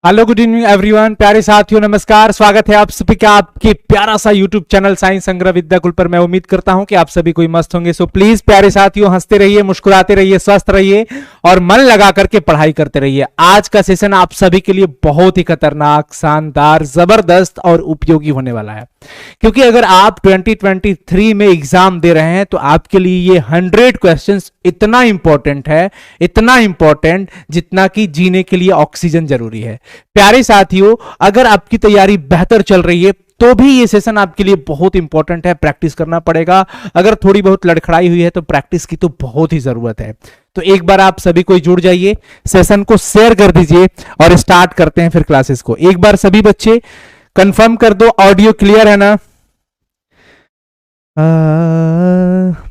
Hello good evening everyone, प्यारे साथियों नमस्कार। स्वागत है आप सभी का आपके प्यारा सा यूट्यूब चैनल साइंस संग्रह विद्याकुल पर। मैं उम्मीद करता हूं कि आप सभी कोई मस्त होंगे। सो प्लीज प्यारे साथियों, हंसते रहिए, मुस्कुराते रहिए, स्वस्थ रहिए और मन लगा करके पढ़ाई करते रहिए। आज का सेशन आप सभी के लिए बहुत ही खतरनाक, शानदार, जबरदस्त और उपयोगी होने वाला है, क्योंकि अगर आप 2023 में एग्जाम दे रहे हैं तो आपके लिए ये 100 क्वेश्चंस इतना इंपॉर्टेंट है, इतना इंपॉर्टेंट जितना कि जीने के लिए ऑक्सीजन जरूरी है। प्यारे साथियों, अगर आपकी तैयारी बेहतर चल रही है तो भी ये सेशन आपके लिए बहुत इंपॉर्टेंट है। प्रैक्टिस करना पड़ेगा। अगर थोड़ी बहुत लड़खड़ाई हुई है तो प्रैक्टिस की तो बहुत ही जरूरत है। तो एक बार आप सभी कोई जुड़ जाइए, सेशन को शेयर कर दीजिए और स्टार्ट करते हैं फिर क्लासेस को। एक बार सभी बच्चे कंफर्म कर दो, ऑडियो क्लियर है ना?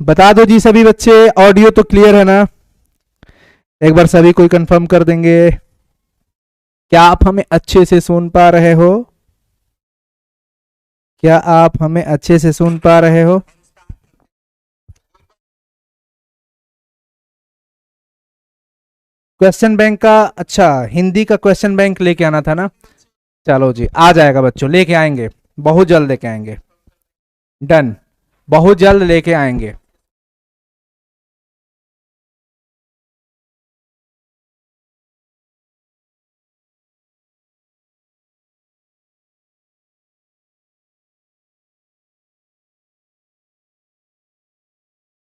बता दो जी सभी बच्चे, ऑडियो तो क्लियर है ना? एक बार सभी कोई कंफर्म कर देंगे। क्या आप हमें अच्छे से सुन पा रहे हो? क्या आप हमें अच्छे से सुन पा रहे हो? क्वेश्चन बैंक का, अच्छा हिंदी का क्वेश्चन बैंक लेके आना था ना? चलो जी, आ जाएगा बच्चों, लेके आएंगे, बहुत जल्द लेके आएंगे। डन, बहुत जल्द लेके आएंगे।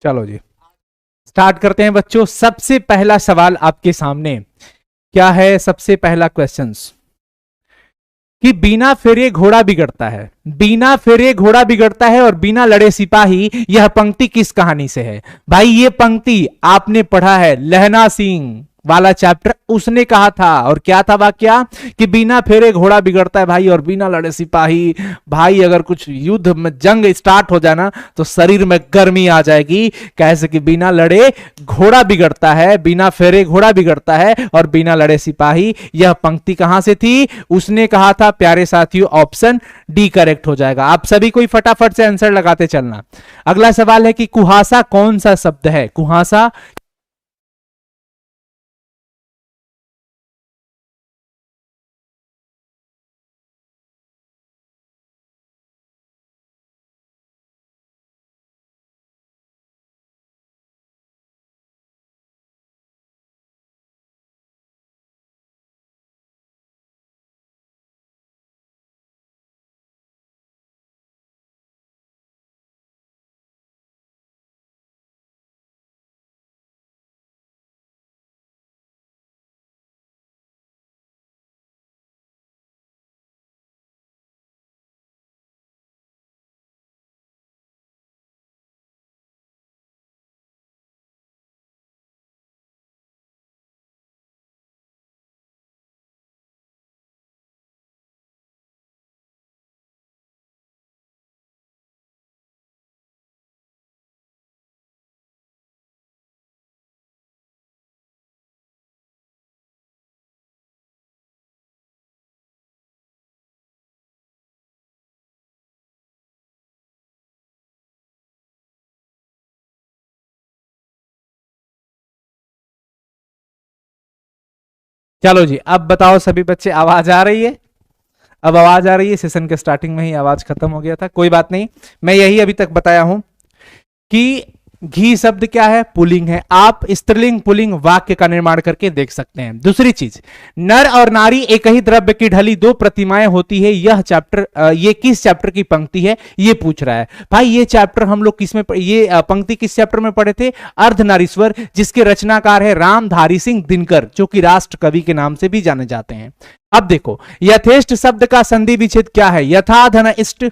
चलो जी, स्टार्ट करते हैं बच्चों। सबसे पहला सवाल आपके सामने क्या है? सबसे पहला क्वेश्चंस कि बिना फेरे घोड़ा बिगड़ता है, बिना फेरे घोड़ा बिगड़ता है और बिना लड़े सिपाही, यह पंक्ति किस कहानी से है? भाई ये पंक्ति आपने पढ़ा है लहना सिंह वाला चैप्टर, उसने कहा था। और क्या था वाक्या? कि बिना फेरे घोड़ा बिगड़ता है भाई और बिना लड़े सिपाही। भाई अगर कुछ युद्ध में जंग स्टार्ट हो जाए ना तो शरीर में गर्मी आ जाएगी। कैसे कि बिना लड़े घोड़ा बिगड़ता है, बिना फेरे घोड़ा बिगड़ता है और बिना लड़े सिपाही। यह पंक्ति कहां से थी? उसने कहा था। प्यारे साथियों, ऑप्शन डी करेक्ट हो जाएगा। आप सभी कोई फटाफट से आंसर लगाते चलना। अगला सवाल है कि कुहासा कौन सा शब्द है? कुहासा चलो जी, अब बताओ सभी बच्चे, आवाज आ रही है? अब आवाज आ रही है? सेशन के स्टार्टिंग में ही आवाज खत्म हो गया था, कोई बात नहीं। मैं यही अभी तक बताया हूं कि घी शब्द क्या है? पुल्लिंग है। आप स्त्रीलिंग पुल्लिंग वाक्य का निर्माण करके देख सकते हैं। दूसरी चीज, नर और नारी एक ही द्रव्य की ढली दो प्रतिमाएं होती है, यह चैप्टर ये किस चैप्टर की पंक्ति है? ये पूछ रहा है भाई। ये चैप्टर हम लोग किस में, ये पंक्ति किस चैप्टर में पढ़े थे? अर्धनारीश्वर, जिसके रचनाकार है रामधारी सिंह दिनकर, जो कि राष्ट्र कवि के नाम से भी जाने जाते हैं। अब देखो, यथेष्ट शब्द का संधि विच्छेद क्या है? यथा धन इष्ट,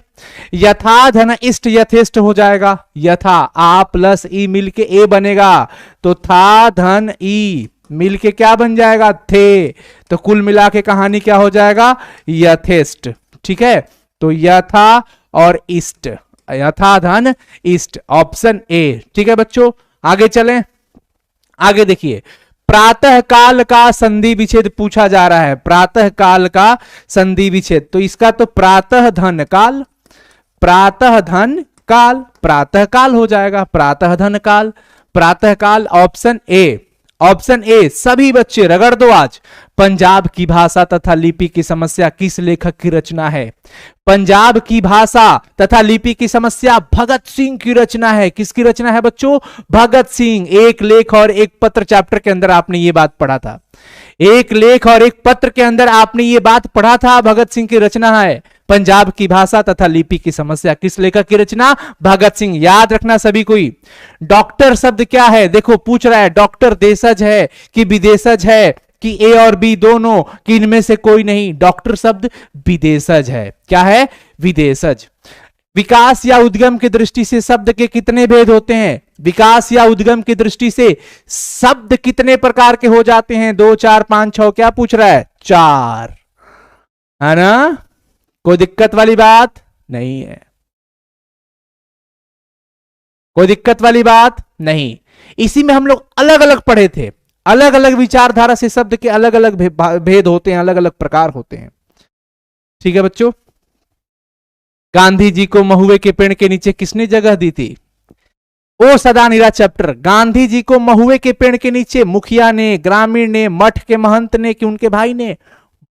यथा धन इष्ट यथेष्ट हो जाएगा। यथा आ प्लस ई मिलके ए बनेगा, तो था धन ई मिलके क्या बन जाएगा? थे। तो कुल मिला के कहानी क्या हो जाएगा? यथेष्ट। ठीक है, तो यथा और इष्ट, यथा धन इष्ट, ऑप्शन ए। ठीक है बच्चों, आगे चलें। आगे देखिए, प्रातः काल का संधि विच्छेद पूछा जा रहा है। प्रातः काल का संधि विच्छेद, तो इसका तो प्रातः धन काल, प्रातः धन काल, प्रातः काल हो जाएगा। प्रातः धन काल, प्रातः काल, ऑप्शन ए। ऑप्शन ए सभी बच्चे रगड़ दो आज। पंजाब की भाषा तथा लिपि की समस्या किस लेखक की रचना है? पंजाब की भाषा तथा लिपि की समस्या भगत सिंह की रचना है। किसकी रचना है बच्चों? भगत सिंह। एक लेख और एक पत्र चैप्टर के अंदर आपने ये बात पढ़ा था। एक लेख और एक पत्र के अंदर आपने ये बात पढ़ा था, भगत सिंह की रचना है। पंजाब की भाषा तथा लिपि की समस्या किस लेखक की रचना? भगत सिंह। याद रखना सभी कोई। डॉक्टर शब्द क्या है? देखो पूछ रहा है डॉक्टर देशज है कि विदेशज है कि ए और बी दोनों, कि इनमें से कोई नहीं। डॉक्टर शब्द विदेशज है। क्या है? विदेशज। विकास या उद्गम की दृष्टि से शब्द के कितने भेद होते हैं? विकास या उद्गम की दृष्टि से शब्द कितने प्रकार के हो जाते हैं? 2, 4, 5, 6? क्या पूछ रहा है? 4, है ना? कोई दिक्कत वाली बात नहीं है, कोई दिक्कत वाली बात नहीं। इसी में हम लोग अलग अलग पढ़े थे। अलग अलग विचारधारा से शब्द के अलग अलग भेद होते हैं, अलग अलग प्रकार होते हैं। ठीक है बच्चों। गांधी जी को महुए के पेड़ के नीचे किसने जगह दी थी? ओ सदा निरा चैप्टर। गांधी जी को महुए के पेड़ के नीचे मुखिया ने, ग्रामीण ने, मठ के महंत ने कि उनके भाई ने?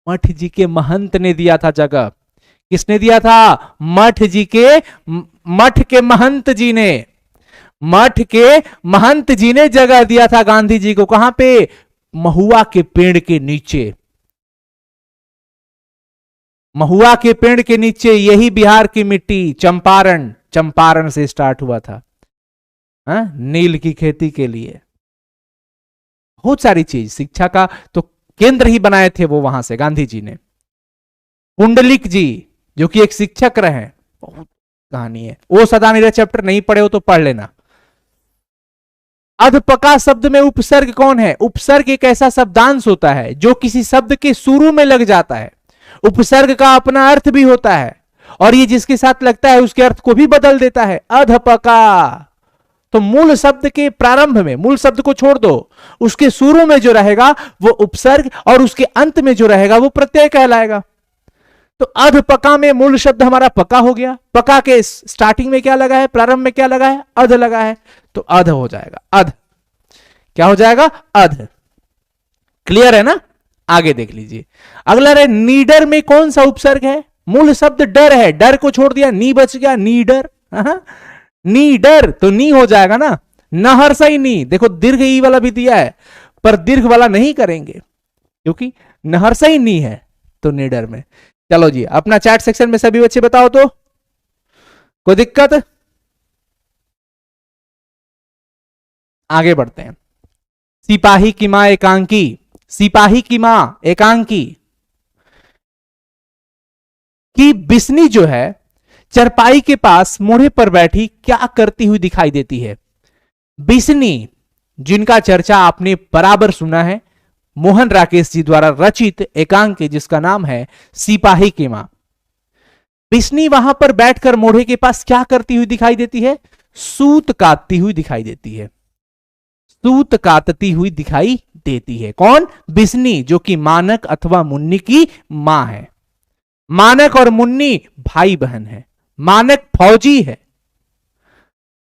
मठ जी के महंत ने दिया था जगह। किसने दिया था? मठ के महंत जी ने। मठ के महंत जी ने जगह दिया था गांधी जी को। कहां पे? महुआ के पेड़ के नीचे। महुआ के पेड़ के नीचे। यही बिहार की मिट्टी चंपारण से स्टार्ट हुआ था, नील की खेती के लिए। बहुत सारी चीज, शिक्षा का तो केंद्र ही बनाए थे वो वहां से गांधी जी ने। पुंडलिक जी जो कि एक शिक्षक रहे, बहुत कहानी है। वो सदानिरा चैप्टर नहीं पढ़े हो तो पढ़ लेना। अधपका शब्द में उपसर्ग कौन है? उपसर्ग एक ऐसा शब्दांश होता है जो किसी शब्द के शुरू में लग जाता है। उपसर्ग का अपना अर्थ भी होता है और ये जिसके साथ लगता है उसके अर्थ को भी बदल देता है। अधपका तो मूल शब्द के प्रारंभ में, मूल शब्द को छोड़ दो, उसके शुरू में जो रहेगा वो उपसर्ग और उसके अंत में जो रहेगा वो प्रत्यय कहलाएगा। तो अधपका में मूल शब्द हमारा पका हो गया। पका के स्टार्टिंग में क्या लगा है? प्रारंभ में क्या लगा है? अध लगा है, तो अध हो जाएगा। अध क्या हो जाएगा? अध। क्लियर है ना? आगे देख लीजिए। अगला है नीडर में कौन सा उपसर्ग है? मूल शब्द डर है, डर को छोड़ दिया, नी बच गया, नीडर। नीडर तो नी हो जाएगा ना। नहर सही नी। देखो दीर्घ ई वाला भी दिया है पर दीर्घ वाला नहीं करेंगे क्योंकि नहर सही नी है, तो नीडर में। चलो जी, अपना चैट सेक्शन में सभी बच्चे बताओ तो, कोई दिक्कत? आगे बढ़ते हैं। सिपाही की मां एकांकी। सिपाही की मां एकांकी की बिस्नी जो है चरपाई के पास मोढ़े पर बैठी क्या करती हुई दिखाई देती है? बिस्नी जिनका चर्चा आपने बराबर सुना है, मोहन राकेश जी द्वारा रचित एकांकी जिसका नाम है सिपाही की मां। बिस्नी वहां पर बैठकर मोढ़े के पास क्या करती हुई दिखाई देती है? सूत काटती हुई दिखाई देती है। सूत काटती हुई दिखाई देती है। कौन? बिस्नी, जो कि मानक अथवा मुन्नी की मां है। मानक और मुन्नी भाई बहन है। मानक फौजी है,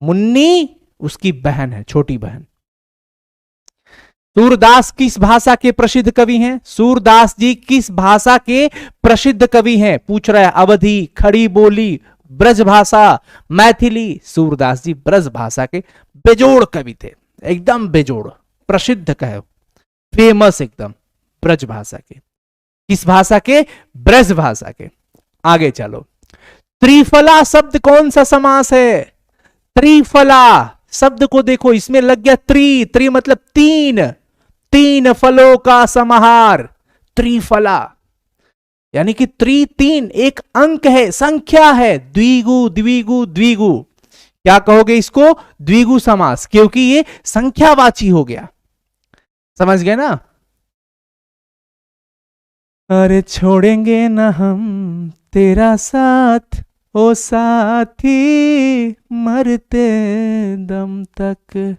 मुन्नी उसकी बहन है, छोटी बहन। सूरदास किस भाषा के प्रसिद्ध कवि हैं? सूरदास जी किस भाषा के प्रसिद्ध कवि हैं? पूछ रहा है। अवधी, खड़ी बोली, ब्रज भाषा, मैथिली। सूरदास जी ब्रज भाषा के बेजोड़ कवि थे, एकदम बेजोड़, प्रसिद्ध कहे, फेमस एकदम, ब्रज भाषा के। किस भाषा के? ब्रज भाषा के। आगे चलो। त्रिफला शब्द कौन सा समास है? त्रिफला शब्द को देखो, इसमें लग गया त्रि मतलब तीन, तीन फलों का समाहार। त्रिफला यानी कि तीन एक अंक है, संख्या है। द्विगु द्विगु द्विगु, क्या कहोगे इसको? द्विगु समास, क्योंकि ये संख्यावाची हो गया। समझ गए ना? अरे छोड़ेंगे ना हम तेरा साथ ओ साथी, मरते दम तक।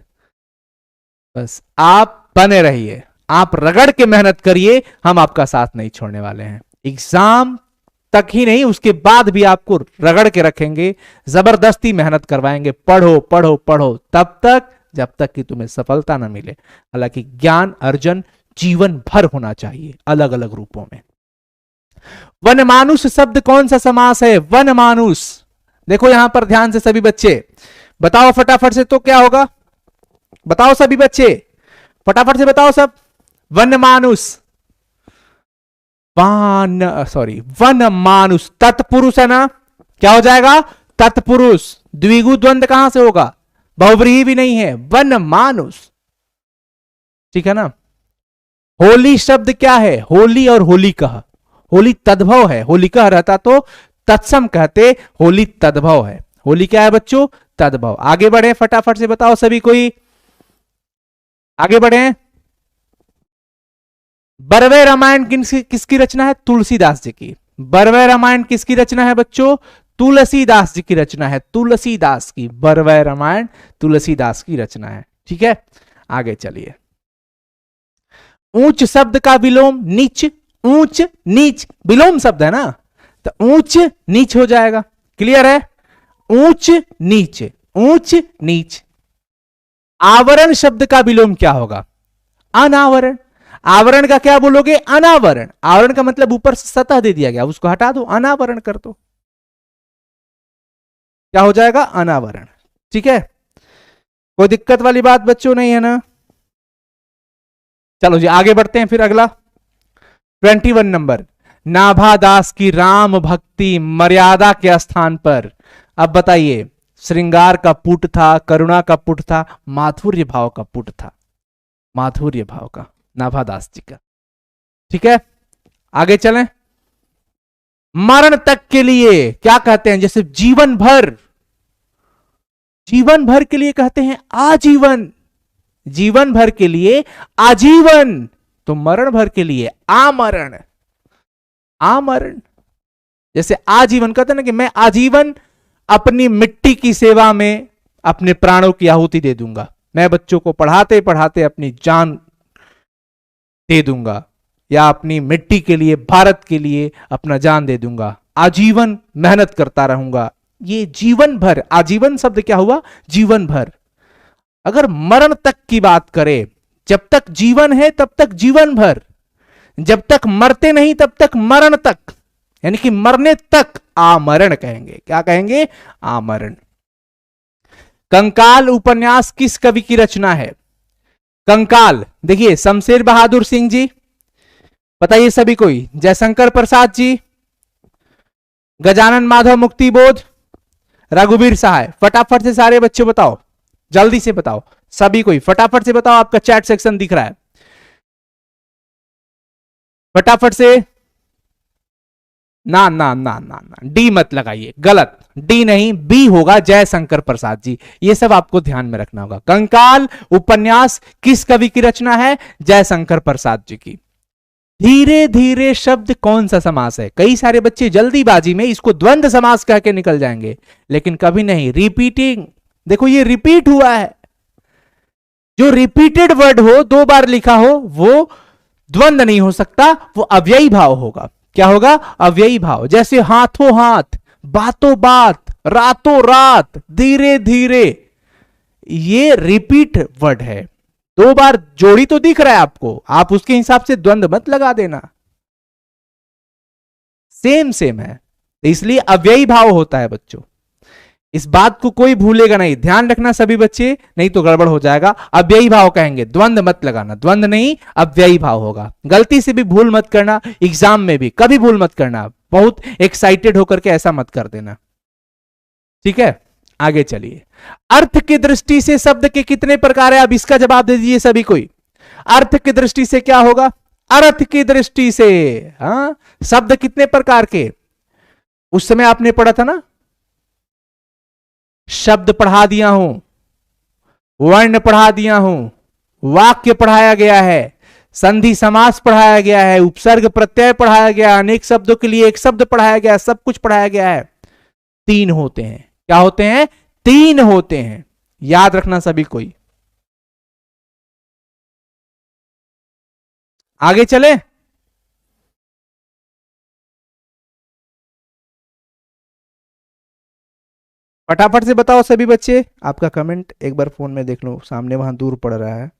बस आप बने रहिए, आप रगड़ के मेहनत करिए, हम आपका साथ नहीं छोड़ने वाले हैं। एग्जाम तक ही नहीं, उसके बाद भी आपको रगड़ के रखेंगे, जबरदस्ती मेहनत करवाएंगे। पढ़ो पढ़ो पढ़ो, तब तक जब तक कि तुम्हें सफलता ना मिले। हालांकि ज्ञान अर्जन जीवन भर होना चाहिए, अलग अलग रूपों में। वनमानुष शब्द कौन सा समास है? वनमानुष। देखो यहां पर ध्यान से सभी बच्चे बताओ फटाफट से, तो क्या होगा बताओ सभी बच्चे, फटाफट से बताओ सब। वनमानुष, वनमानुष तत्पुरुष है ना, क्या हो जाएगा? तत्पुरुष। द्विगु द्वंद कहां से होगा? बहुव्रीहि भी नहीं है, वनमानुष, ठीक है ना। होली शब्द क्या है? होली और होलिका, होली तद्भव है, होलिका रहता तो तत्सम कहते, होली तद्भव है। होली क्या है बच्चों? तद्भव। आगे बढ़े, फटाफट से बताओ सभी कोई, आगे बढ़े। बरवे रामायण किसकी रचना है? तुलसीदास जी की। बरवे रामायण किसकी रचना है बच्चों? तुलसीदास जी की रचना है, तुलसीदास की। बरवे रामायण तुलसीदास की रचना है, ठीक है। आगे चलिए। ऊंच शब्द का विलोम नीच, ऊंच नीच विलोम शब्द है ना, तो ऊंच नीच हो जाएगा। क्लियर है? ऊंच नीच, ऊंच नीच। आवरण शब्द का विलोम क्या होगा? अनावरण। आवरण का क्या बोलोगे? अनावरण। आवरण का मतलब ऊपर से सतह दे दिया गया, उसको हटा दो, अनावरण कर दो, क्या हो जाएगा? अनावरण, ठीक है। कोई दिक्कत वाली बात बच्चों नहीं है ना? चलो जी आगे बढ़ते हैं फिर अगला 21 नंबर। नाभादास की राम भक्ति मर्यादा के स्थान पर, अब बताइए, श्रृंगार का पुट था, करुणा का पुट था, माधुर्य भाव का पुट था, माधुर्य भाव का, नाभादास जी का, ठीक है। आगे चलें। मरण तक के लिए क्या कहते हैं? जैसे जीवन भर, जीवन भर के लिए कहते हैं आजीवन, जीवन भर के लिए आजीवन, तो मरण भर के लिए आमरण, आमरण। जैसे आजीवन कहते हैं ना कि मैं आजीवन अपनी मिट्टी की सेवा में अपने प्राणों की आहुति दे दूंगा, मैं बच्चों को पढ़ाते पढ़ाते अपनी जान दे दूंगा, या अपनी मिट्टी के लिए, भारत के लिए अपना जान दे दूंगा, आजीवन मेहनत करता रहूंगा। ये जीवन भर, आजीवन शब्द क्या हुआ? जीवन भर। अगर मरण तक की बात करें, जब तक जीवन है तब तक जीवन भर, जब तक मरते नहीं तब तक मरण तक, यानी कि मरने तक आमरण कहेंगे। क्या कहेंगे? आमरण। कंकाल उपन्यास किस कवि की रचना है? कंकाल, देखिए शमशेर बहादुर सिंह जी, बताइए सभी कोई, जयशंकर प्रसाद जी, गजानन माधव मुक्तिबोध, रघुवीर सहाय। फटाफट से सारे बच्चे बताओ, जल्दी से बताओ सभी कोई, फटाफट से बताओ, आपका चैट सेक्शन दिख रहा है, फटाफट से। ना ना ना ना ना, डी मत लगाइए, गलत, डी नहीं, बी होगा, जयशंकर प्रसाद जी। ये सब आपको ध्यान में रखना होगा। कंकाल उपन्यास किस कवि की रचना है? जयशंकर प्रसाद जी की। धीरे धीरे शब्द कौन सा समास है? कई सारे बच्चे जल्दीबाजी में इसको द्वंद्व समास कह के निकल जाएंगे, लेकिन कभी नहीं। रिपीटिंग, देखो ये रिपीट हुआ है, जो रिपीटेड वर्ड हो, दो बार लिखा हो, वो द्वंद्व नहीं हो सकता, वो अव्ययी भाव होगा। क्या होगा? अव्ययी भाव। जैसे हाथों हाथ, बातों बात, रातों रात, धीरे धीरे, ये रिपीट वर्ड है, दो बार जोड़ी तो दिख रहा है आपको, आप उसके हिसाब से द्वंद्व मत लगा देना, सेम सेम है, इसलिए अव्ययी भाव होता है बच्चों। इस बात को कोई भूलेगा नहीं, ध्यान रखना सभी बच्चे, नहीं तो गड़बड़ हो जाएगा। अव्ययी भाव कहेंगे, द्वंद्व मत लगाना, द्वंद्व नहीं अव्ययी भाव होगा। गलती से भी भूल मत करना, एग्जाम में भी कभी भूल मत करना, बहुत एक्साइटेड होकर के ऐसा मत कर देना, ठीक है। आगे चलिए। अर्थ की दृष्टि से शब्द के कितने प्रकार है? अब इसका जवाब दे दीजिए सभी कोई। अर्थ की दृष्टि से क्या होगा? अर्थ की दृष्टि से, हाँ, शब्द कितने प्रकार के? उस समय आपने पढ़ा था ना, शब्द पढ़ा दिया हूं, वर्ण पढ़ा दिया हूं, वाक्य पढ़ाया गया है, संधि समास पढ़ाया गया है, उपसर्ग प्रत्यय पढ़ाया गया, अनेक शब्दों के लिए एक शब्द पढ़ाया गया, सब कुछ पढ़ाया गया है। तीन होते हैं। क्या होते हैं? तीन होते हैं, याद रखना सभी कोई। आगे चले। फटाफट से बताओ सभी बच्चे, आपका कमेंट एक बार फोन में देख लो, सामने वहां दूर पड़ रहा है।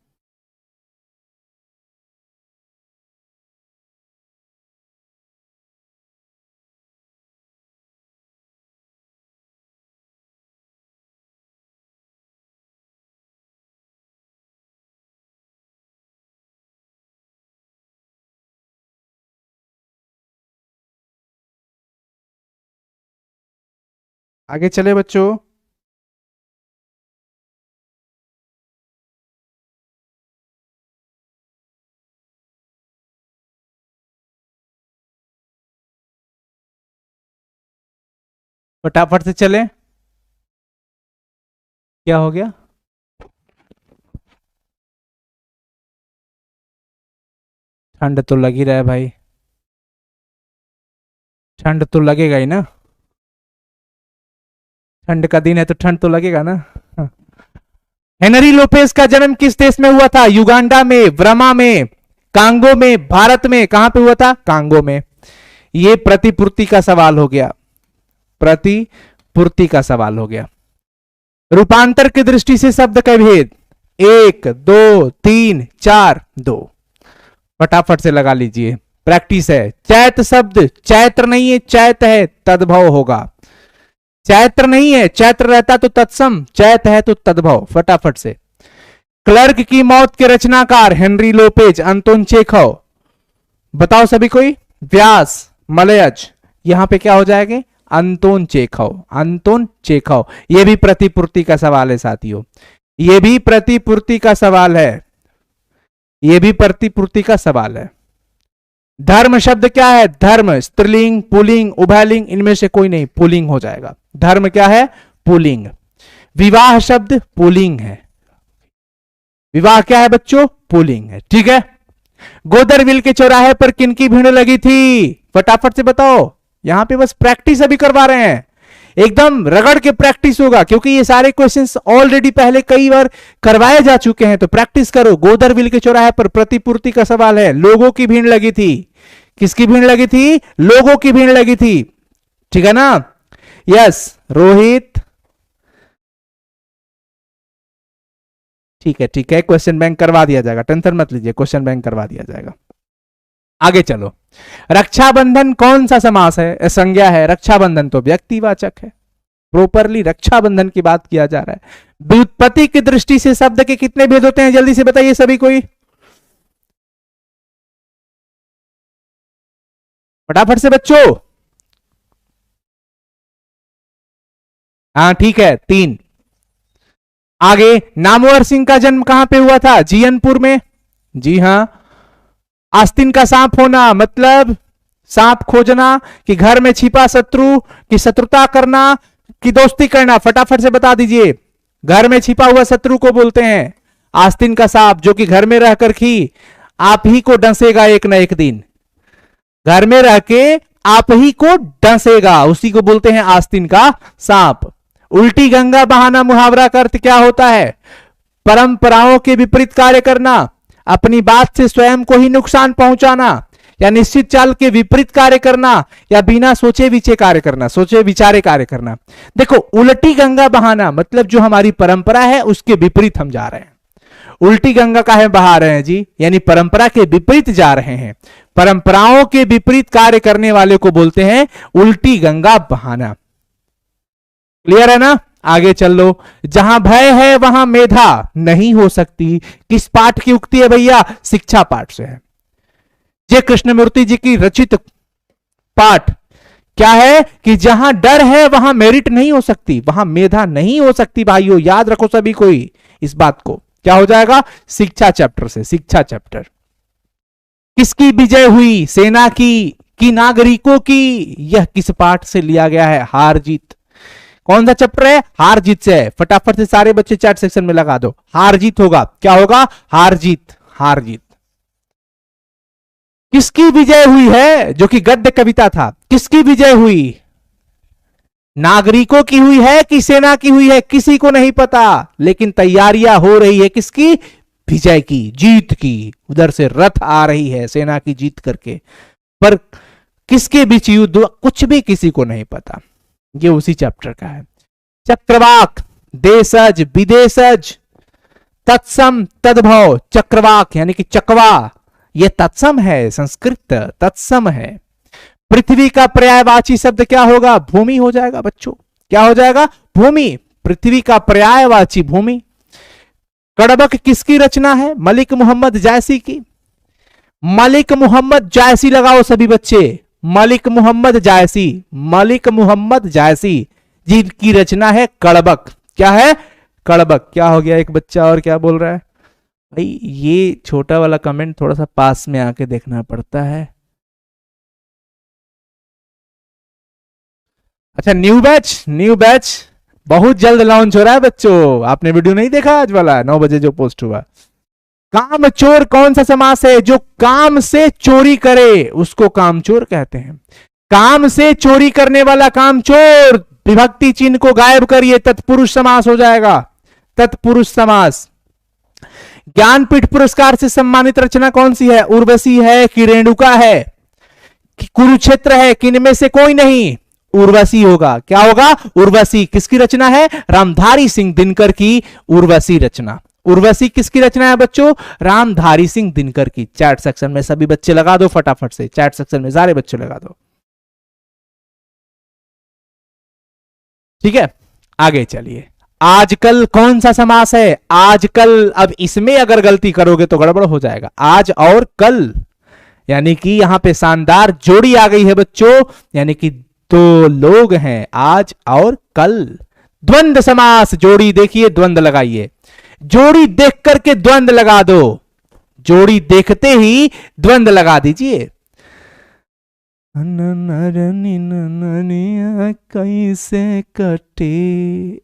आगे चले बच्चों। फटाफट से चले। क्या हो गया? ठंड तो लग ही रहा है भाई, ठंड तो लगेगा ही ना, ठंड का दिन है तो ठंड तो लगेगा ना। हाँ। हेनरी लोपेज का जन्म किस देश में हुआ था? युगांडा में, ब्रमा में, कांगो में, भारत में? कहां पे हुआ था? कांगो में। ये प्रतिपूर्ति का सवाल हो गया, प्रतिपूर्ति का सवाल हो गया। रूपांतर की दृष्टि से शब्द का भेद, 1 2 3 4 2। फटाफट से लगा लीजिए, प्रैक्टिस है। चैत शब्द चैत्र नहीं है, चैत है, तद्भव होगा। चैत्र नहीं है, चैत्र रहता तो तत्सम, चैत है तो तद्भव। फटाफट से। क्लर्क की मौत के रचनाकार हेनरी लोपेज, अंतोन चेखव। बताओ सभी कोई। व्यास, मलयज, यहां पे क्या हो जाएगा? Anton Chekhov, Anton Chekhov. यह भी प्रतिपूर्ति का सवाल है साथियों, यह भी प्रतिपूर्ति का सवाल है, यह भी प्रतिपूर्ति का सवाल है। धर्म शब्द क्या है? धर्म स्त्रीलिंग, पुल्लिंग, उभयलिंग, इनमें से कोई नहीं, पुल्लिंग हो जाएगा। धर्म क्या है? पुल्लिंग। विवाह शब्द पुल्लिंग है, विवाह क्या है बच्चों? पुल्लिंग है। ठीक है। गोदरविल के चौराहे पर किनकी भीड़ लगी थी? फटाफट से बताओ। यहां पे बस प्रैक्टिस अभी करवा रहे हैं, एकदम रगड़ के प्रैक्टिस होगा, क्योंकि ये सारे क्वेश्चंस ऑलरेडी पहले कई बार करवाए जा चुके हैं, तो प्रैक्टिस करो। गोदरविल के चौराहे पर प्रतिपूर्ति का सवाल है, लोगों की भीड़ लगी थी। किसकी भीड़ लगी थी? लोगों की भीड़ लगी थी। ठीक है ना? यस रोहित, ठीक है, ठीक है, क्वेश्चन बैंक करवा दिया जाएगा, टेंशन मत लीजिए, क्वेश्चन बैंक करवा दिया जाएगा। आगे चलो। रक्षाबंधन कौन सा समास है? संज्ञा है। रक्षाबंधन तो व्यक्तिवाचक है, प्रॉपरली रक्षाबंधन की बात किया जा रहा है। व्युत्पत्ति की दृष्टि से शब्द के कितने भेद होते हैं? जल्दी से बताइए सभी कोई, फटाफट से बच्चों। हाँ ठीक है, 3। आगे, नामवर सिंह का जन्म कहां पे हुआ था? जीयनपुर में। जी हां। आस्तीन का सांप होना मतलब सांप खोजना, कि घर में छिपा शत्रु, कि शत्रुता करना, कि दोस्ती करना? फटाफट से बता दीजिए। घर में छिपा हुआ शत्रु को बोलते हैं आस्तीन का सांप, जो कि घर में रहकर ही आप ही को डसेगा एक ना एक दिन, घर में रह के आप ही को डसेगा, उसी को बोलते हैं आस्तीन का सांप। उल्टी गंगा बहाना मुहावरा का अर्थ क्या होता है? परंपराओं के विपरीत कार्य करना, अपनी बात से स्वयं को ही नुकसान पहुंचाना, या निश्चित चाल के विपरीत कार्य करना, या बिना सोचे विचे कार्य करना, सोचे विचारे कार्य करना। देखो, उल्टी गंगा बहाना मतलब जो हमारी परंपरा है उसके विपरीत हम जा रहे हैं। उल्टी गंगा का है बहा रहे हैं जी, यानी परंपरा के विपरीत जा रहे हैं। परंपराओं के विपरीत कार्य करने वाले को बोलते हैं उल्टी गंगा बहाना। क्लियर है ना? आगे चल लो। जहां भय है वहां मेधा नहीं हो सकती, किस पाठ की उक्ति है भैया? शिक्षा पाठ से है। जय कृष्णमूर्ति जी की रचित पाठ क्या है? कि जहां डर है वहां मेरिट नहीं हो सकती, वहां मेधा नहीं हो सकती। भाइयों याद रखो सभी कोई इस बात को। क्या हो जाएगा? शिक्षा चैप्टर से, शिक्षा चैप्टर। किसकी विजय हुई? सेना की नागरिकों की? यह किस पाठ से लिया गया है? हार जीत। कौन सा चैप्टर है? हार जीत से है। फटाफट से सारे बच्चे चैट सेक्शन में लगा दो। हार जीत होगा। क्या होगा? हार जीत, हार जीत। किसकी विजय हुई है? जो कि गद्य कविता था। किसकी विजय हुई? नागरिकों की हुई है कि सेना की हुई है? किसी को नहीं पता, लेकिन तैयारियां हो रही है किसकी? विजय की, जीत की। उधर से रथ आ रही है सेना की जीत करके, पर किसके बीच युद्ध, कुछ भी किसी को नहीं पता। ये उसी चैप्टर का है। चक्रवाक, देशज, विदेशज, तत्सम, तद्भव, चक्रवाक यानी कि चकवा, यह तत्सम है, संस्कृत तत्सम है। पृथ्वी का पर्यायवाची शब्द क्या होगा? भूमि हो जाएगा बच्चों। क्या हो जाएगा? भूमि। पृथ्वी का पर्यायवाची भूमि। कड़बक किसकी रचना है? मलिक मोहम्मद जायसी की। मलिक मोहम्मद जायसी लगाओ सभी बच्चे, मलिक मोहम्मद जायसी, मलिक मोहम्मद जायसी जिनकी रचना है कड़बक। क्या है? कड़बक। क्या हो गया? एक बच्चा और क्या बोल रहा है? भाई ये छोटा वाला कमेंट थोड़ा सा पास में आके देखना पड़ता है। अच्छा, न्यू बैच बहुत जल्द लॉन्च हो रहा है बच्चों। आपने वीडियो नहीं देखा आज वाला 9 बजे जो पोस्ट हुआ? काम चोर कौन सा समास है? जो काम से चोरी करे उसको कामचोर कहते हैं। काम से चोरी करने वाला कामचोर, विभक्ति चिन्ह को गायब करिए, तत्पुरुष समास हो जाएगा, तत्पुरुष समास। ज्ञानपीठ पुरस्कार से सम्मानित रचना कौन सी है? उर्वशी है कि रेणुका है कि कुरुक्षेत्र है? किनमें से कोई नहीं, उर्वशी होगा। क्या होगा? उर्वशी। किसकी रचना है? रामधारी सिंह दिनकर की उर्वशी रचना। उर्वशी किसकी रचना है बच्चों? रामधारी सिंह दिनकर की। चैट सेक्शन में सभी बच्चे लगा दो फटाफट से, चैट सेक्शन में सारे बच्चे लगा दो। ठीक है, आगे चलिए। आजकल कौन सा समास है? आजकल। अब इसमें अगर गलती करोगे तो गड़बड़ हो जाएगा। आज और कल, यानी कि यहां पे शानदार जोड़ी आ गई है बच्चों, यानी कि दो लोग हैं, आज और कल। द्वंद्व समास, जोड़ी देखिए, द्वंद्व लगाइए। जोड़ी देख करके द्वंद्व लगा दो, जोड़ी देखते ही द्वंद्व लगा दीजिए। कैसे कटे,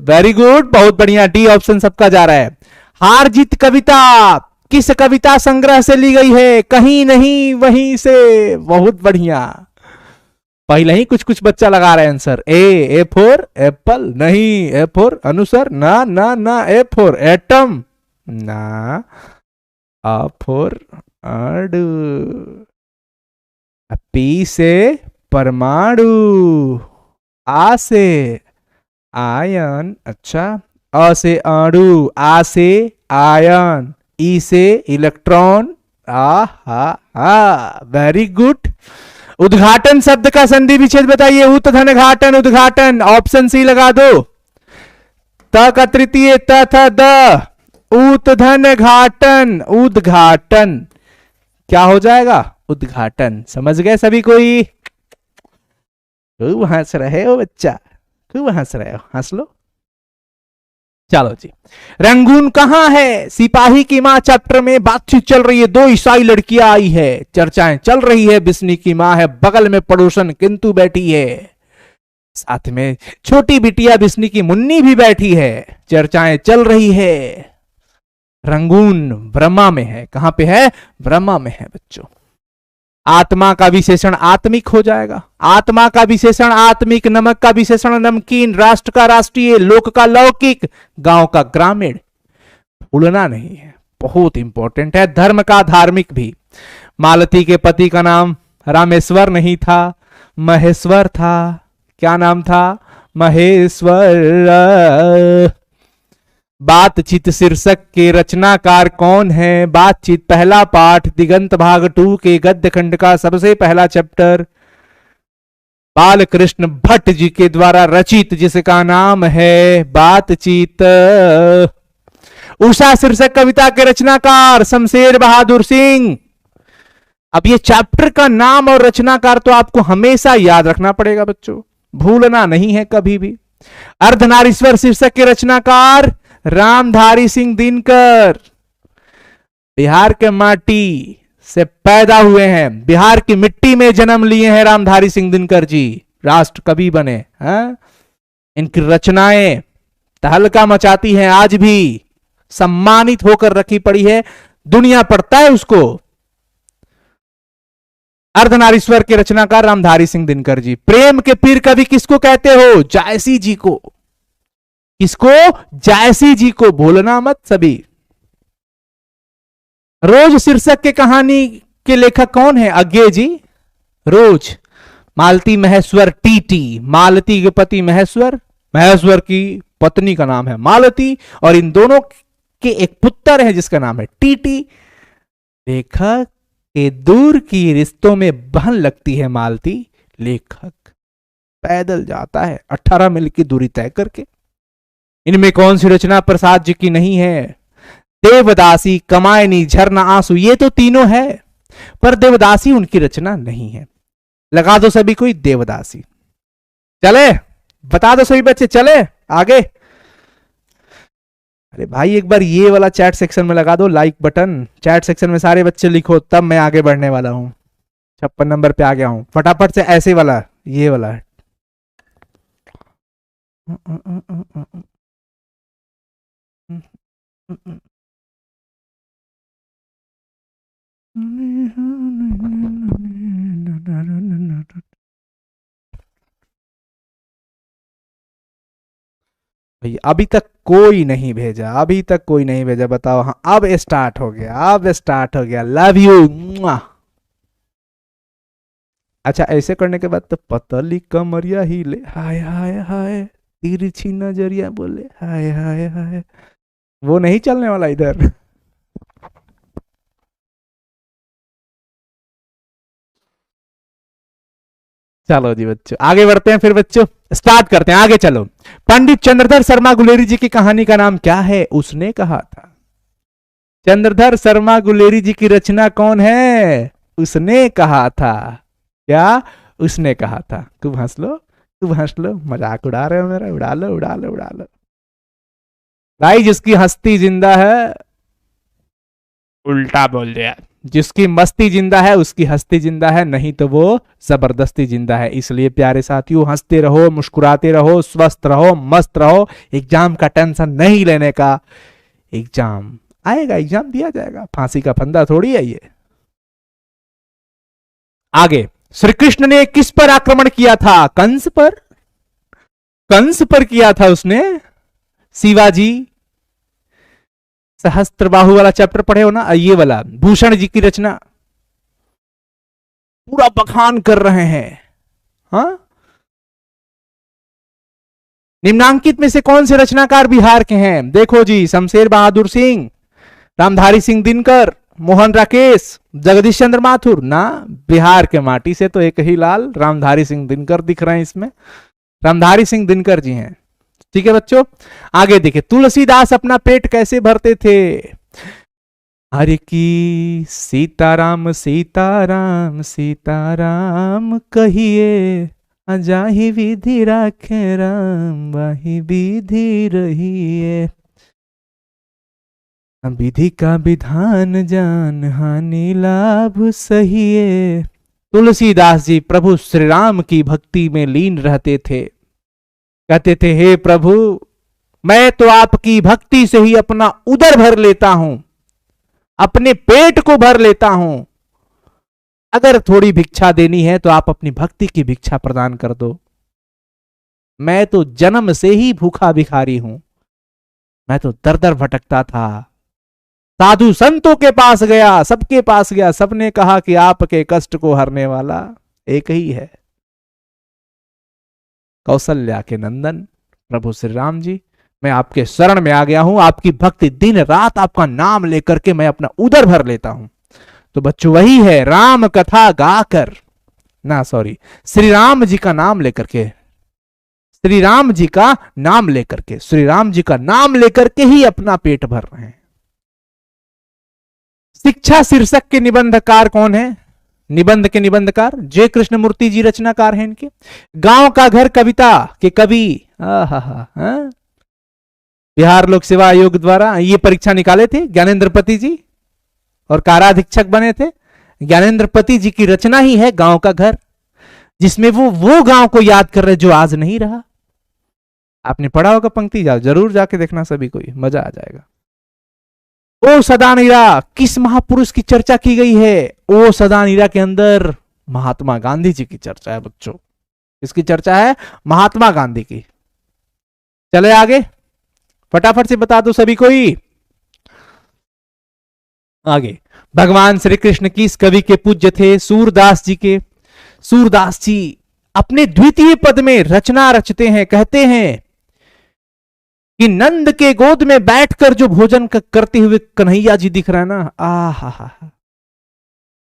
वेरी गुड, बहुत बढ़िया। डी ऑप्शन सबका जा रहा है। हार जीत कविता किस कविता संग्रह से ली गई है? कहीं नहीं वहीं से। बहुत बढ़िया, पहले ही कुछ कुछ बच्चा लगा रहे हैं आंसर। ए फॉर एप्पल नहीं, ए फॉर अनुसर ना ना ना, ए फॉर एटम ना, आ फॉर आड़ू, पी से परमाणु, आ से आयन, अच्छा, अ से अणु, आ से आयन, ई से इलेक्ट्रॉन, आ हा, वेरी गुड। उद्घाटन शब्द का संधि विच्छेद बताइए। उत्थन घाटन, उद्घाटन, ऑप्शन सी लगा दो। त का तृतीय त था द, उत्थन घाटन, उद्घाटन। क्या हो जाएगा? उद्घाटन। समझ गए सभी कोई? खूब हंस रहे हो बच्चा, खूब हंस रहे हो, हंस लो। चलो जी, रंगून कहां है? सिपाही की मां चैप्टर में बातचीत चल रही है, 2 ईसाई लड़कियां आई है, चर्चाएं चल रही है। बिस्नी की मां है, बगल में पड़ोसन किंतु बैठी है, साथ में छोटी बिटिया बिस्नी की मुन्नी भी बैठी है, चर्चाएं चल रही है। रंगून ब्रह्मा में है। कहां पे है? ब्रह्मा में है बच्चों। आत्मा का विशेषण आत्मिक हो जाएगा। आत्मा का विशेषण आत्मिक, नमक का विशेषण नमकीन, राष्ट्र का राष्ट्रीय, लोक का लौकिक, गांव का ग्रामीण। भूलना नहीं है, बहुत इंपॉर्टेंट है। धर्म का धार्मिक भी। मालती के पति का नाम रामेश्वर नहीं था, महेश्वर था। क्या नाम था? महेश्वर। बातचीत शीर्षक के रचनाकार कौन है? बातचीत पहला पाठ, दिगंत भाग 2 के गद्य खंड का सबसे पहला चैप्टर, बालकृष्ण भट्ट जी के द्वारा रचित, जिसका नाम है बातचीत। उषा शीर्षक कविता के रचनाकार शमशेर बहादुर सिंह। अब ये चैप्टर का नाम और रचनाकार तो आपको हमेशा याद रखना पड़ेगा बच्चों, भूलना नहीं है कभी भी। अर्धनारीश्वर शीर्षक के रचनाकार रामधारी सिंह दिनकर। बिहार के माटी से पैदा हुए हैं, बिहार की मिट्टी में जन्म लिए हैं रामधारी सिंह दिनकर जी, राष्ट्र कवि बने हैं। इनकी रचनाएं तहलका मचाती हैं, आज भी सम्मानित होकर रखी पड़ी है, दुनिया पढ़ता है उसको। अर्धनारीश्वर के रचनाकार रामधारी सिंह दिनकर जी। प्रेम के पीर कवि किसको कहते हो? जायसी जी को। किसको? जायसी जी को, भूलना मत सभी। रोज शीर्षक के कहानी के लेखक कौन है? अज्ञे जी। रोज मालती महेश्वर टीटी, मालती के पति महेश्वर, महेश्वर की पत्नी का नाम है मालती, और इन दोनों के एक पुत्र है जिसका नाम है टीटी। लेखक के दूर की रिश्तों में बहन लगती है मालती। लेखक पैदल जाता है 18 मील की दूरी तय करके। इनमें कौन सी रचना प्रसाद जी की नहीं है? देवदासी, कमायनी, झरना, आंसू, ये तो तीनों है, पर देवदासी उनकी रचना नहीं है। लगा दो सभी कोई देवदासी। चले, बता दो सभी बच्चे, चले आगे। अरे भाई एक बार ये वाला चैट सेक्शन में लगा दो लाइक बटन। चैट सेक्शन में सारे बच्चे लिखो, तब मैं आगे बढ़ने वाला हूं। 56 नंबर पे आ गया हूं, फटाफट से ऐसे वाला, ये वाला है। भैया अभी तक कोई नहीं भेजा, अभी तक कोई नहीं भेजा, बताओ। हाँ अब स्टार्ट हो गया, अब स्टार्ट हो गया। Love you. अच्छा ऐसे करने के बाद तो पतली कमरिया ही ले, हाय हाय हाय, तिरछी नजरिया बोले हाय हाय हाय, वो नहीं चलने वाला इधर। चलो जी बच्चों आगे बढ़ते हैं, फिर बच्चों स्टार्ट करते हैं, आगे चलो। पंडित चंद्रधर शर्मा गुलेरी जी की कहानी का नाम क्या है? उसने कहा था। चंद्रधर शर्मा गुलेरी जी की रचना कौन है? उसने कहा था। क्या? उसने कहा था। खूब हंस लो, खूब हंस लो, मजाक उड़ा रहे हो मेरा, उड़ा लो उड़ा लो उड़ा लो भाई। जिसकी हस्ती जिंदा है, उल्टा बोल दिया, जिसकी मस्ती जिंदा है उसकी हस्ती जिंदा है, नहीं तो वो जबरदस्ती जिंदा है। इसलिए प्यारे साथियों हंसते रहो, मुस्कुराते रहो, स्वस्थ रहो, मस्त रहो। एग्जाम का टेंशन नहीं लेने का। एग्जाम आएगा, एग्जाम दिया जाएगा, फांसी का फंदा थोड़ी है ये। आगे, श्री कृष्ण ने किस पर आक्रमण किया था? कंस पर। कंस पर किया था उसने। शिवाजी, सहस्त्रबाहु वाला चैप्टर पढ़े हो ना, ये वाला भूषण जी की रचना पूरा बखान कर रहे हैं। हाँ, निम्नांकित में से कौन से रचनाकार बिहार के हैं? देखो जी, शमशेर बहादुर सिंह, रामधारी सिंह दिनकर, मोहन राकेश, जगदीश चंद्र माथुर ना। बिहार के माटी से तो एक ही लाल रामधारी सिंह दिनकर दिख रहे हैं इसमें। रामधारी सिंह दिनकर जी हैं। ठीक है बच्चों, आगे देखिए। तुलसीदास अपना पेट कैसे भरते थे? हरे की सीताराम सीताराम सीताराम कहिए, अजाहि विधि राखे राम, वाहि विधि रहिए। विधि का विधान जान, हानि लाभ सहिए। तुलसीदास जी प्रभु श्री राम की भक्ति में लीन रहते थे। कहते थे, हे प्रभु मैं तो आपकी भक्ति से ही अपना उदर भर लेता हूं, अपने पेट को भर लेता हूं। अगर थोड़ी भिक्षा देनी है तो आप अपनी भक्ति की भिक्षा प्रदान कर दो। मैं तो जन्म से ही भूखा भिखारी हूं, मैं तो दर दर भटकता था। साधु संतों के पास गया, सबके पास गया, सबने कहा कि आपके कष्ट को हरने वाला एक ही है, कौशल्या के नंदन प्रभु श्री राम जी। मैं आपके शरण में आ गया हूं, आपकी भक्ति दिन रात आपका नाम लेकर के मैं अपना उदर भर लेता हूं। तो बच्चों वही है, राम कथा गाकर ना, सॉरी, श्री राम जी का नाम लेकर के, श्री राम जी का नाम लेकर के, श्री राम जी का नाम लेकर के ही अपना पेट भर रहे हैं। शिक्षा शीर्षक के निबंधकार कौन है? निबंध के निबंधकार जय कृष्णमूर्ति जी रचनाकार हैं इनके। गांव का घर कविता के कवि, बिहार लोक सेवा आयोग द्वारा ये परीक्षा निकाले थे ज्ञानेंद्र पति जी और काराधीक्षक बने थे। ज्ञानेंद्र पति जी की रचना ही है गांव का घर, जिसमें वो गांव को याद कर रहे जो आज नहीं रहा। आपने पढ़ा होगा पंक्ति, जाओ जरूर जाके देखना सभी को, मजा आ जाएगा। ओ सदा नीरा, किस महापुरुष की चर्चा की गई है? ओ सदा नीरा के अंदर महात्मा गांधी जी की चर्चा है बच्चों। किसकी चर्चा है? महात्मा गांधी की। चले आगे, फटाफट से बता दो सभी कोई। आगे, भगवान श्री कृष्ण किस कवि के पूज्य थे? सूरदास जी के। सूरदास जी अपने द्वितीय पद में रचना रचते हैं, कहते हैं कि नंद के गोद में बैठकर जो भोजन करते हुए कन्हैया जी दिख रहा है ना, आहा,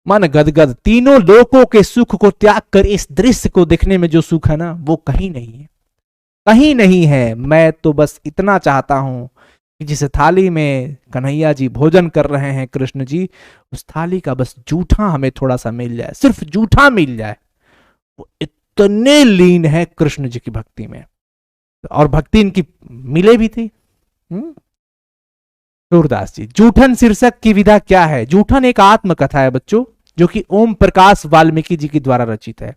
मन गदगद। तीनों लोकों के सुख को त्याग कर इस दृश्य को देखने में जो सुख है ना, वो कहीं नहीं है, कहीं नहीं है। मैं तो बस इतना चाहता हूं कि जिस थाली में कन्हैया जी भोजन कर रहे हैं कृष्ण जी, उस थाली का बस जूठा हमें थोड़ा सा मिल जाए, सिर्फ जूठा मिल जाए। वो इतने लीन है कृष्ण जी की भक्ति में, और भक्ति इनकी मिले भी थी। सूरदास जी, जूठन शीर्षक की विधा क्या है? जूठन एक आत्मकथा है बच्चों, जो कि ओम प्रकाश वाल्मीकि जी के द्वारा रचित है।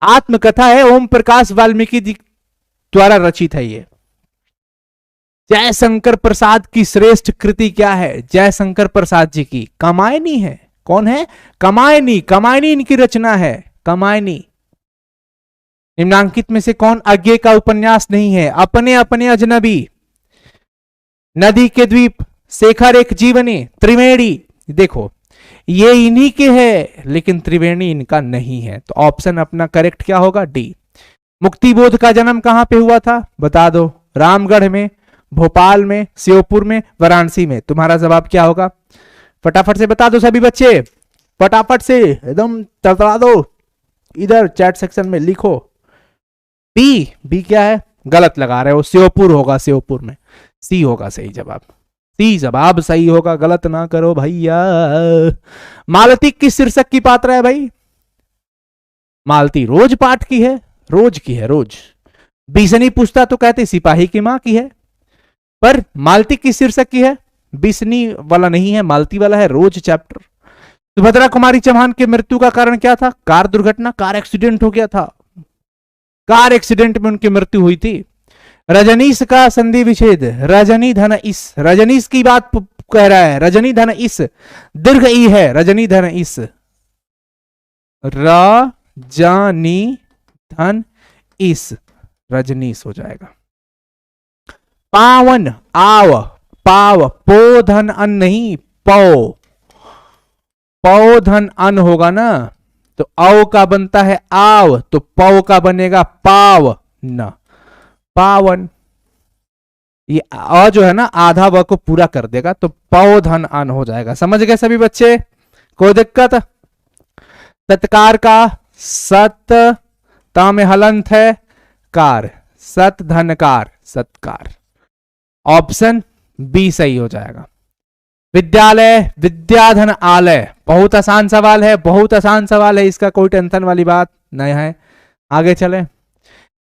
आत्मकथा है, ओम प्रकाश वाल्मीकि जी द्वारा रचित है ये। जय शंकर प्रसाद की श्रेष्ठ कृति क्या है? जय शंकर प्रसाद जी की कामायनी है। कौन है? कामायनी। कामायनी इनकी रचना है, कामायनी। निम्नांकित में से कौन अज्ञे का उपन्यास नहीं है? अपने अपने अजनबी, नदी के द्वीप, शेखर एक जीवनी, त्रिवेणी। देखो ये इन्हीं के है, लेकिन त्रिवेणी इनका नहीं है, तो ऑप्शन अपना करेक्ट क्या होगा? डी। मुक्तिबोध का जन्म कहां पे हुआ था? बता दो। रामगढ़ में, भोपाल में, श्योपुर में, वाराणसी में। तुम्हारा जवाब क्या होगा? फटाफट से बता दो सभी बच्चे, फटाफट से एकदम तड़तड़ा दो, इधर चैट सेक्शन में लिखो। बी। बी क्या है? गलत लगा रहे हो, श्योपुर होगा, श्योपुर में। सी होगा सही जवाब, सी जवाब सही होगा, गलत ना करो भैया। मालती किस शीर्षक की पात्र है भाई? मालती रोज पाठ की है, रोज की है, रोज। बिसनी पूछता तो कहते सिपाही की मां की है, पर मालती किस शीर्षक की है? बिसनी वाला नहीं है, मालती वाला है, रोज चैप्टर। सुभद्रा कुमारी चौहान की मृत्यु का कारण क्या था? कार दुर्घटना, कार एक्सीडेंट हो गया था, कार एक्सीडेंट में उनकी मृत्यु हुई थी। रजनीश का संधि विच्छेद, रजनी धन इस, रजनीश की बात कह रहा है, रजनी धन इस, दीर्घ ई है, रजनी धन इस, रजनी धन इस, रजनीश हो जाएगा। पावन, आव, पाव, पो धन अन नहीं, पौ, पौ धन अन होगा ना, तो औ का बनता है आव, तो पौ का बनेगा पाव न, पावन। ये अ जो है ना, आधा व को पूरा कर देगा, तो पौ धन अन हो जाएगा। समझ गए सभी बच्चे? कोई दिक्कत? सत्कार का सत, ता में हलंत है, कार, सत धनकार, सत्कार। ऑप्शन बी सही हो जाएगा। विद्यालय, विद्याधन आलय, बहुत आसान सवाल है, बहुत आसान सवाल है, इसका कोई टेंशन वाली बात नहीं है। आगे चले।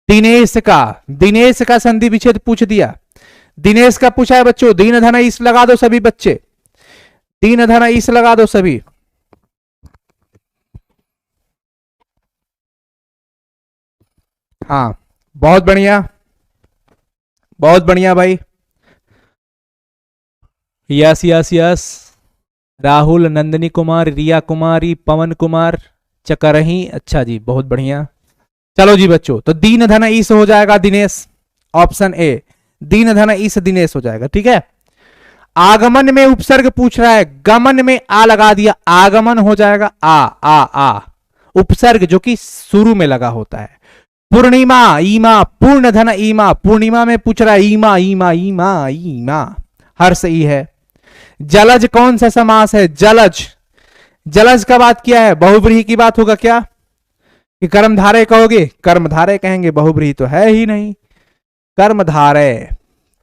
दिनेश का, दिनेश का संधि विच्छेद पूछ दिया, दिनेश का पूछा है बच्चों। दीन धन इस लगा दो सभी बच्चे, दीन धन इस लगा दो सभी। हाँ बहुत बढ़िया, बहुत बढ़िया भाई। Yes yes yes. Rahul, Nandani Kumar, Riya Kumari, Pawan Kumar, Chakrahi, अच्छा जी बहुत बढ़िया। चलो जी बच्चों, तो दीन धन ईस हो जाएगा दिनेश, ऑप्शन ए, दीन धन ईस दिनेश हो जाएगा। ठीक है। आगमन में उपसर्ग पूछ रहा है, गमन में आ लगा दिया, आगमन हो जाएगा आ, उपसर्ग जो कि शुरू में लगा होता है। पूर्णिमा, ईमा, पूर्ण धन ईमा, पूर्णिमा में पूछ रहा है ईमा, ईमा, ईमा, ईमा, हर सही है। जलज कौन सा समास है? जलज, जलज का बात किया है, बहुव्रीहि की बात होगा क्या? कि कर्मधारय कहोगे? कर्मधारय कहेंगे, बहुव्रीहि तो है ही नहीं। कर्मधारय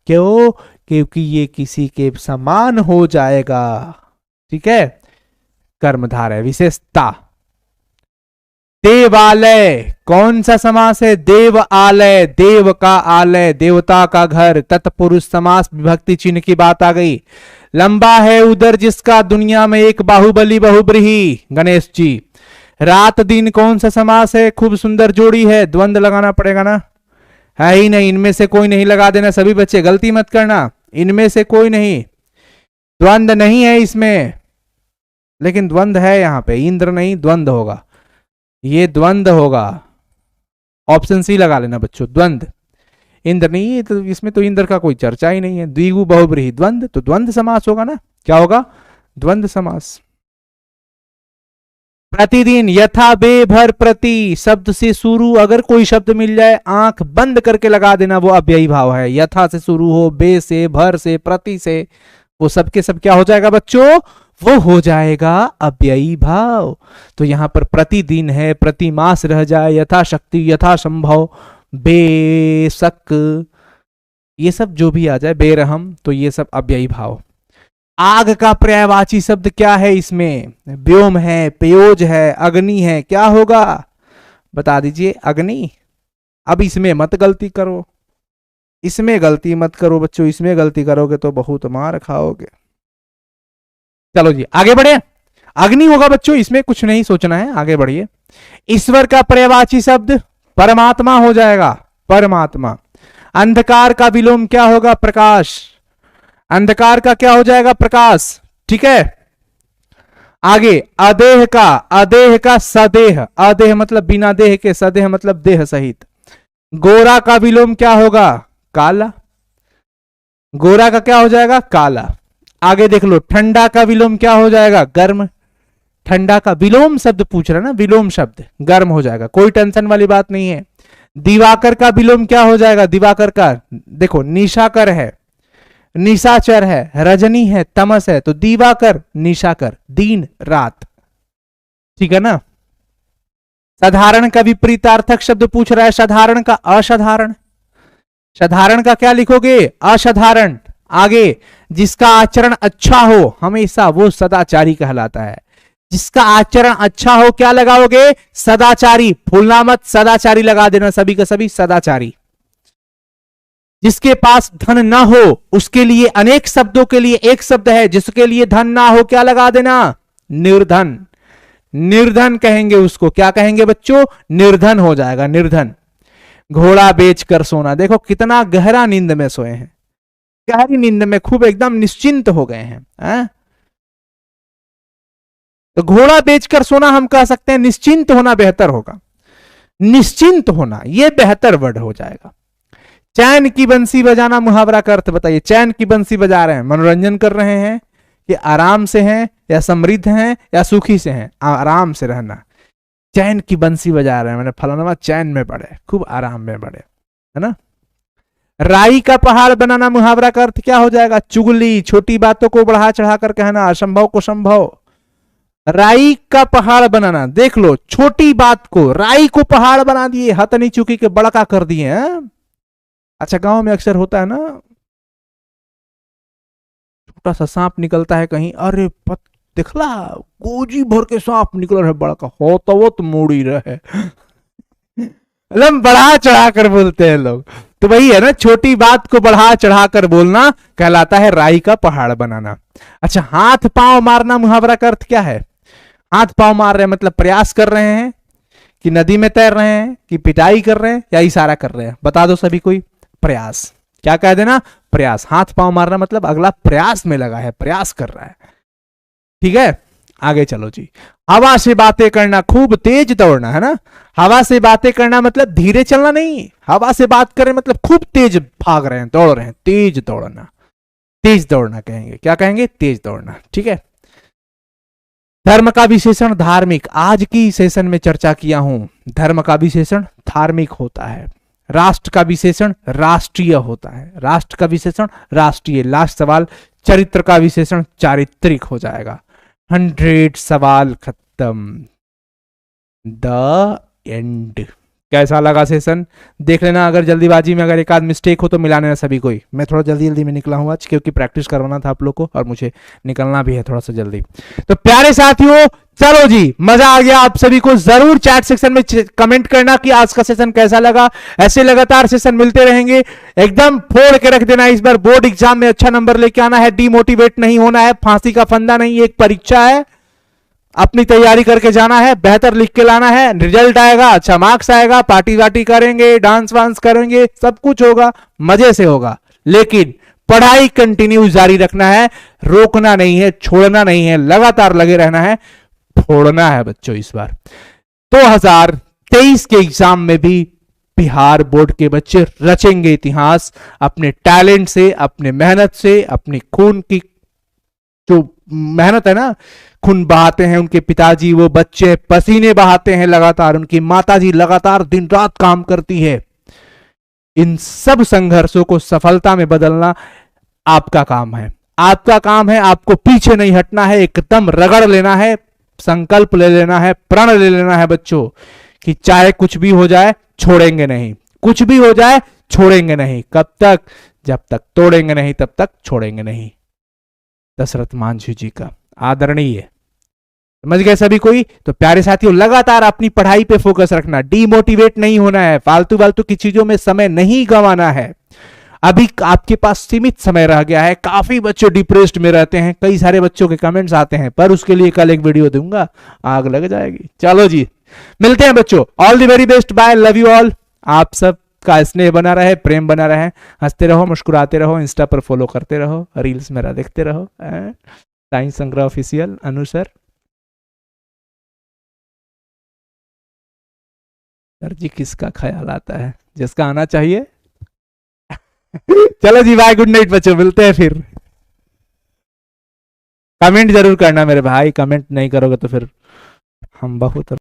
क्यों? क्योंकि ये किसी के समान हो जाएगा। ठीक है, कर्मधारय विशेषता। देवालय कौन सा समास है? देव आलय, देव का आलय, देवता का घर, तत्पुरुष समास, विभक्ति चिन्ह की बात आ गई। लंबा है उदर जिसका, दुनिया में एक बाहुबली बहुब्रीहि, गणेश जी। रात दिन कौन सा समास है? खूब सुंदर जोड़ी है, द्वंद लगाना पड़ेगा ना, है ही नहीं, इनमें से कोई नहीं लगा देना सभी बच्चे, गलती मत करना, इनमें से कोई नहीं, द्वंद नहीं है इसमें, लेकिन द्वंद है यहां पे, इंद्र नहीं, द्वंद होगा, ये द्वंद होगा, ऑप्शन सी लगा लेना बच्चों, द्वंद, इंद्र नहीं, तो इसमें तो इंद्र का कोई चर्चा ही नहीं है। द्विगु बहुब्रीहि द्वंद, तो द्वंद समास होगा ना, क्या होगा? द्वंद समास। प्रतिदिन, यथा, बे, भर, प्रति शब्द से शुरू अगर कोई शब्द मिल जाए आंख बंद करके लगा देना, वो अव्ययी भाव है। यथा से शुरू हो, बे से, भर से, प्रति से, वो सब के सब क्या हो जाएगा बच्चों, वो हो जाएगा अव्ययी भाव। तो यहां पर प्रतिदिन है, प्रति मास रह जाए, यथाशक्ति, यथा संभव, बेशक, ये सब जो भी आ जाए, बेरहम, तो ये सब अव्ययी भाव। आग का पर्यायवाची शब्द क्या है इसमें, व्योम है, पेयोज है, अग्नि है, क्या होगा बता दीजिए, अग्नि। अब इसमें मत गलती करो, इसमें गलती मत करो बच्चों, इसमें गलती करोगे तो बहुत मार खाओगे। चलो जी आगे बढ़े, अग्नि होगा बच्चों, इसमें कुछ नहीं सोचना है, आगे बढ़िए। ईश्वर का पर्यायवाची शब्द परमात्मा हो जाएगा, परमात्मा। अंधकार का विलोम क्या होगा, प्रकाश, अंधकार का क्या हो जाएगा, प्रकाश, ठीक है। आगे अदेह का सदेह, अदेह मतलब बिना देह के, सदेह मतलब देह सहित। गोरा का विलोम क्या होगा, काला, गोरा का क्या हो जाएगा, काला। आगे देख लो, ठंडा का विलोम क्या हो जाएगा, गर्म, ठंडा का विलोम शब्द पूछ रहा ना, विलोम शब्द गर्म हो जाएगा, कोई टेंशन वाली बात नहीं है। दिवाकर का विलोम क्या हो जाएगा, दिवाकर का देखो, निशाकर है, निशाचर है, रजनी है, तमस है, तो दिवाकर, निशाकर, दिन रात, ठीक है ना। साधारण का विपरीतार्थक शब्द पूछ रहा है, साधारण का असाधारण, साधारण का क्या लिखोगे, असाधारण। आगे जिसका आचरण अच्छा हो हमेशा, वो सदाचारी कहलाता है। जिसका आचरण अच्छा हो क्या लगाओगे, सदाचारी, भूलना मत, सदाचारी लगा देना, सभी का सभी सदाचारी। जिसके पास धन ना हो उसके लिए अनेक शब्दों के लिए एक शब्द है, जिसके लिए धन ना हो क्या लगा देना, निर्धन, निर्धन कहेंगे उसको, क्या कहेंगे बच्चों, निर्धन हो जाएगा, निर्धन। घोड़ा बेचकर सोना, देखो कितना गहरा नींद में सोए हैं, गहरी नींद में खूब एकदम निश्चिंत हो गए हैं। तो घोड़ा बेचकर सोना हम कह सकते हैं, निश्चिंत होना बेहतर होगा, निश्चिंत होना ये बेहतर वर्ड हो जाएगा। चैन की बंसी बजाना, मुहावरा का अर्थ बताइए। चैन की बंसी बजा रहे हैं, मनोरंजन कर रहे हैं, ये आराम से हैं या समृद्ध हैं या सुखी से हैं, आराम से रहना। चैन की बंसी बजा रहे हैं मैंने फलाना चैन में पड़े, खूब आराम में पड़े, है ना। राई का पहाड़ बनाना, मुहावरा का अर्थ क्या हो जाएगा, चुगली, छोटी बातों को बढ़ा चढ़ाकर कहना, असंभव को संभव। राई का पहाड़ बनाना, देख लो छोटी बात को राई को पहाड़ बना दिए, हथनी चुकी के बड़का कर दिए हैं। अच्छा गांव में अक्सर होता है ना, छोटा सा सांप निकलता है कहीं, अरे दिखला गोजी भर के सांप निकल रहे, बड़का हो तो वो तो मोड़ी रहे बढ़ा चढ़ा कर बोलते हैं लोग, तो वही है ना, छोटी बात को बढ़ा चढ़ा कर बोलना कहलाता है राई का पहाड़ बनाना। अच्छा हाथ पांव मारना, मुहावरा का अर्थ क्या है, हाथ पांव मार रहे हैं मतलब प्रयास कर रहे हैं, कि नदी में तैर रहे हैं, कि पिटाई कर रहे हैं, या इशारा कर रहे हैं, बता दो सभी कोई, प्रयास, क्या कह देना, प्रयास। हाथ पांव मारना मतलब अगला प्रयास में लगा है, प्रयास कर रहा है, ठीक है। आगे चलो जी, हवा से बातें करना, खूब तेज दौड़ना, है ना। हवा से बातें करना मतलब धीरे चलना नहीं, हवा से बात करें मतलब खूब तेज भाग रहे हैं, दौड़ रहे हैं, तेज दौड़ना, तेज दौड़ना कहेंगे, क्या कहेंगे, तेज दौड़ना, ठीक है। धर्म का विशेषण धार्मिक, आज की सेशन में चर्चा किया हूं, धर्म का विशेषण धार्मिक होता है। राष्ट्र का विशेषण राष्ट्रीय होता है, राष्ट्र का विशेषण राष्ट्रीय। लास्ट सवाल, चरित्र का विशेषण चारित्रिक हो जाएगा। 100 सवाल खत्म, द एंड। कैसा लगा सेशन, देख लेना, अगर जल्दीबाजी में अगर एक आध मिस्टेक हो तो मिला लेना सभी कोई। मैं थोड़ा जल्दी जल्दी में निकला हूं आज, क्योंकि प्रैक्टिस करवाना था आप लोग को और मुझे निकलना भी है थोड़ा सा जल्दी। तो प्यारे साथियों चलो जी, मजा आ गया आप सभी को। जरूर चैट सेक्शन में कमेंट करना कि आज का सेशन कैसा लगा। ऐसे लगातार सेशन मिलते रहेंगे, एकदम फोड़ के रख देना। इस बार बोर्ड एग्जाम में अच्छा नंबर लेके आना है, डिमोटिवेट नहीं होना है, फांसी का फंदा नहीं, एक परीक्षा है, अपनी तैयारी करके जाना है, बेहतर लिख के लाना है, रिजल्ट आएगा, अच्छा मार्क्स आएगा, पार्टी वार्टी करेंगे, डांस वांस करेंगे, सब कुछ होगा, मजे से होगा, लेकिन पढ़ाई कंटिन्यू जारी रखना है, रोकना नहीं है, छोड़ना नहीं है, लगातार लगे रहना है, फोड़ना है बच्चों। इस बार 2023 के एग्जाम में भी बिहार बोर्ड के बच्चे रचेंगे इतिहास, अपने टैलेंट से, अपने मेहनत से, अपनी खून की जो मेहनत है ना, खून बहाते हैं उनके पिताजी, वो बच्चे पसीने बहाते हैं लगातार, उनकी माताजी लगातार दिन रात काम करती है। इन सब संघर्षों को सफलता में बदलना आपका काम है। आपका काम है, आपको पीछे नहीं हटना है, एकदम रगड़ लेना है, संकल्प ले लेना है, प्रण ले लेना है बच्चों कि चाहे कुछ भी हो जाए छोड़ेंगे नहीं, कुछ भी हो जाए छोड़ेंगे नहीं। कब तक? जब तक तोड़ेंगे नहीं तब तक छोड़ेंगे नहीं। दशरथ मांझी जी का आदरणीय। समझ गए सभी कोई? तो प्यारे साथियों, लगातार अपनी पढ़ाई पे फोकस रखना, डीमोटिवेट नहीं होना है, फालतू फालतू की चीजों में समय नहीं गंवाना है। अभी आपके पास सीमित समय रह गया है। काफी बच्चे डिप्रेस्ड में रहते हैं, कई सारे बच्चों के कमेंट्स आते हैं, पर उसके लिए कल एक वीडियो दूंगा, आग लग जाएगी। चलो जी, मिलते हैं बच्चों, all the very best, bye, love you all. आप सब का स्नेह बना रहे, प्रेम बना रहे, हंसते रहो, मुस्कुराते रहो, इंस्टा पर फॉलो करते रहो, रील्स मेरा देखते रहो। साइंस संग्रह ऑफिशियल अनुसर। सर जी किसका ख्याल आता है? जिसका आना चाहिए। चलो जी, बाय, गुड नाइट बच्चों, मिलते हैं फिर। कमेंट जरूर करना मेरे भाई, कमेंट नहीं करोगे तो फिर हम बहुत